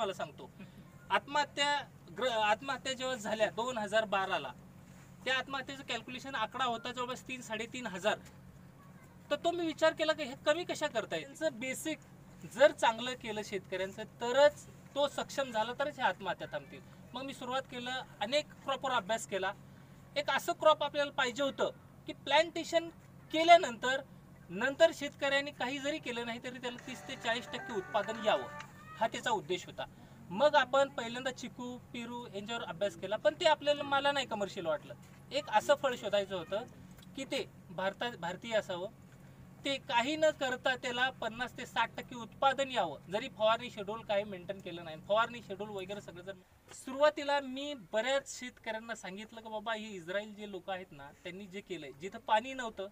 तुम्हाला सांगतो, आत्महत्या जेव्हा झाल्या 2012ला, त्या आत्महत्येचं कॅल्क्युलेशन आकडा होता जवळपास 3-3.5 तर तो मी विचार केला की हे कमी कशा करता येईल. त्यांचं बेसिक जर चांगलं केलं शेतकऱ्यांचं तरच तो सक्षम झाला तरच हे आत्महत्या थांबतील. मग मी सुरुवात केलं, अनेक क्रॉपवर अभ्यास केला. एक असं क्रॉप आपल्याला पाहिजे होतं की प्लॅन्टेशन केल्यानंतर शेतकऱ्यांनी काही जरी केलं नाही तरी त्याला 30 ते 40% उत्पादन यावं, हा त्याचा उद्देश होता. मग आपण पहिल्यांदा चिकू, पेरू यांच्यावर अभ्यास केला, पण ते आपल्याला मला नाही कमर्शियल वाटलं. एक असं फळ शोधायचं होतं की ते भारतीय असावं, ते काही न करता त्याला 50 ते 60% उत्पादन यावं, जरी फवारणी शेड्यूल काही मेंटेन केलं नाही. फवारणी शेड्यूल वगैरे सगळं जर सुरुवातीला मी बऱ्याच शेतकऱ्यांना सांगितलं की बाबा ही इस्रायल जे लोक आहेत ना, त्यांनी जे केलंय, जिथं पाणी नव्हतं,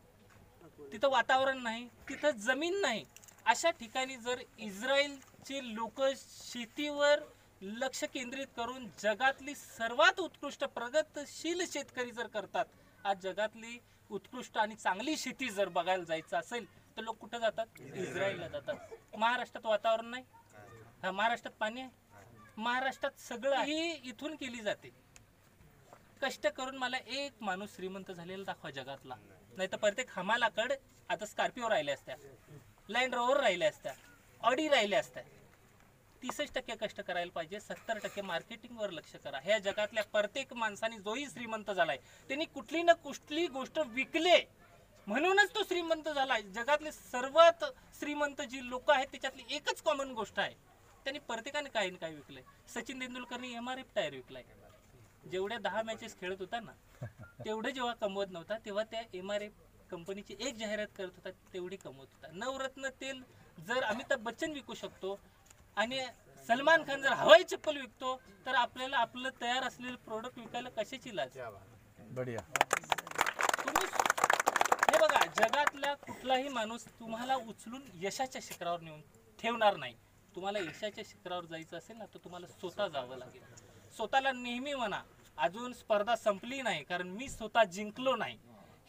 तिथं वातावरण नाही, तिथं जमीन नाही, अशा ठिकाणी जर इस्रायलचे लोक शेतीवर लक्ष केंद्रित करून जगातली सर्वात उत्कृष्ट प्रगतशील शेतकरी जर करतात, आज जगातली उत्कृष्ट आणि चांगली शेती जर बघायला जायचं असेल तर लोक कुठं जातात? इस्रायलला जातात. महाराष्ट्रात वातावरण नाही, महाराष्ट्रात पाणी आहे, महाराष्ट्रात सगळं ही इथून केली जाते. कष्ट करून मला एक माणूस श्रीमंत झालेला दाखवा जगातला, नाही तर प्रत्येक हमालाकड आता स्कॉर्पिओ राहिल्या असत्या, लँड रोवर राहिल्या असत्या, ऑडी राहिल्या असत्या. 30% कष्ट करायला पाहिजे, 70% मार्केटिंगवर लक्ष करा. ह्या जगातल्या प्रत्येक माणसाने जोही श्रीमंत झालाय त्यांनी कुठली ना कुठली गोष्ट विकले म्हणूनच तो श्रीमंत झालाय. जगातले सर्वात श्रीमंत जी लोक आहेत त्याच्यातली एकच कॉमन गोष्ट आहे, त्यांनी प्रत्येकाने काही ना काही विकलंय. सचिन तेंडुलकरने MRF टायर विकलाय. जेवढ्या 10 मॅचेस खेळत होता ना, तेवढं जेव्हा कमवत नव्हता तेव्हा त्या MRF कंपनीची एक जाहिरात करत होता, तेवढी कमवत होता. नवरत्न तेल जर अमिताभ बच्चन विकू शकतो आणि सलमान खान जर हवाई चप्पल विकतो, तर आपल्याला आपलं तयार असलेलं प्रोडक्ट विकायला कशाची लाज? बढिया. तुम्ही हे बघा, जगातला कुठलाही माणूस तुम्हाला उचलून यशाच्या शिखरावर नेऊन ठेवणार नाही. तुम्हाला यशाच्या शिखरावर जायचं असेल ना, तर तुम्हाला स्वतः जावं लागेल. स्वतःला नेहमी म्हणा अजून स्पर्धा संपली नाही, कारण मी स्वतः जिंकलो नाही.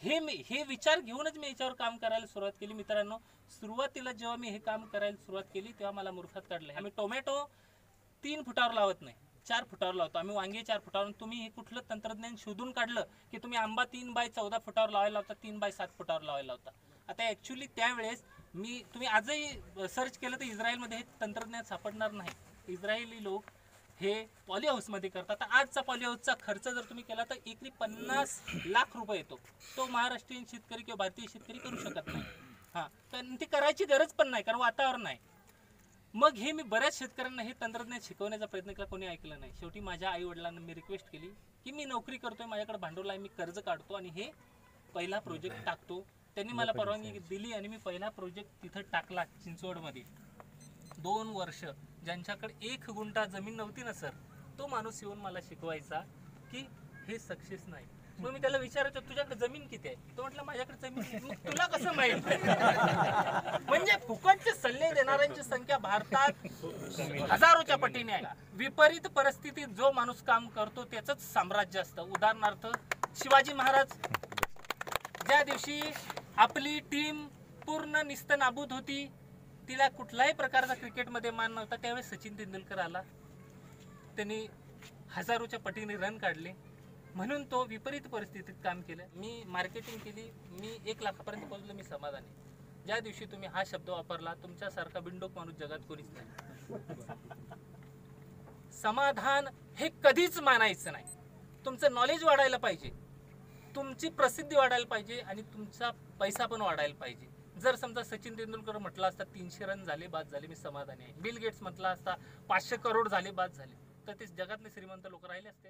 हे विचार घेऊनच मी याच्यावर काम करायला सुरुवात केली. मित्रांनो, सुरुवातीला जेव्हा मी हे काम करायला सुरुवात केली तेव्हा मला मूर्खात काढलं. आम्ही टोमॅटो 3 फुटावर लावत नाही, 4 फुटावर लावतो. आम्ही वांगे 4 फुटावर. तुम्ही हे कुठलं तंत्रज्ञान शोधून काढलं की तुम्ही आंबा 3x14 फुटावर लावायला लावता, 3x7 फुटावर लावायला लावता. आता ॲक्च्युली त्यावेळेस तुम्ही आजही सर्च केलं तर इस्रायलमध्ये हे तंत्रज्ञान सापडणार नाही. इस्रायली लोक हे पॉली हाऊसमध्ये करतात. आजचा पॉली हाऊसचा खर्च जर तुम्ही केला तर एकरी 50 लाख रुपये येतो. तो महाराष्ट्रीयन शेतकरी किंवा भारतीय शेतकरी करू शकत नाही. कारण ती करायची गरज पण नाही, कारण वातावरण नाही. मग हे मी बऱ्याच शेतकऱ्यांना हे तंत्रज्ञान शिकवण्याचा प्रयत्न केला, कोणी ऐकलं नाही. शेवटी माझ्या आई वडिलांना मी रिक्वेस्ट केली की मी नोकरी करतोय, माझ्याकडे भांडवल आहे, मी कर्ज काढतो आणि हे पहिला प्रोजेक्ट टाकतो. त्यांनी मला परवानगी दिली आणि मी पहिला प्रोजेक्ट तिथं टाकला चिंचवडमध्ये. 2 वर्ष ज्यांच्याकडे 1 गुंठा जमीन नव्हती ना सर, तो माणूस येऊन मला शिकवायचा की हे सक्सेस नाही. मग मी त्याला विचारायचो तुझ्याकडे जमीन किती आहे? तो म्हटलं माझ्याकडे जमीन नाही. मग तुला कसं माहित? म्हणजे फुकटचे सल्ले देणाऱ्यांची संख्या भारतात हजारोच्या पटीने आहे. विपरीत परिस्थितीत जो माणूस काम करतो त्याचंच साम्राज्य असतं. उदाहरणार्थ शिवाजी महाराज, ज्या दिवशी आपली टीम पूर्ण निस्तनाबूत होती, तिला कुठल्याही प्रकारचा क्रिकेटमध्ये मान नव्हता, त्यावेळेस सचिन तेंडुलकर आला. त्यांनी हजारोच्या पटीने रन काढले, म्हणून तो विपरीत परिस्थितीत काम केलं. मी मार्केटिंग केली, मी 1 लाखापर्यंत पोहोचलो, मी समाधानी. ज्या दिवशी तुम्ही हा शब्द वापरला, तुमच्यासारखा बिंडोक माणूस जगात कोणीच नाही. समाधान हे कधीच मानायचं नाही. तुमचं नॉलेज वाढायला पाहिजे, तुमची प्रसिद्धी वाढायला पाहिजे आणि तुमचा पैसा पण वाढायला पाहिजे. जर समजा सचिन तेंडुलकर म्हटलं असता 300 रन झाले बाद झाले, मी समाधानी आहे. बिल गेट्स म्हटलं असता 500 करोड झाले बाद झाले, तर ते जगातले श्रीमंत लोक राहिले असते.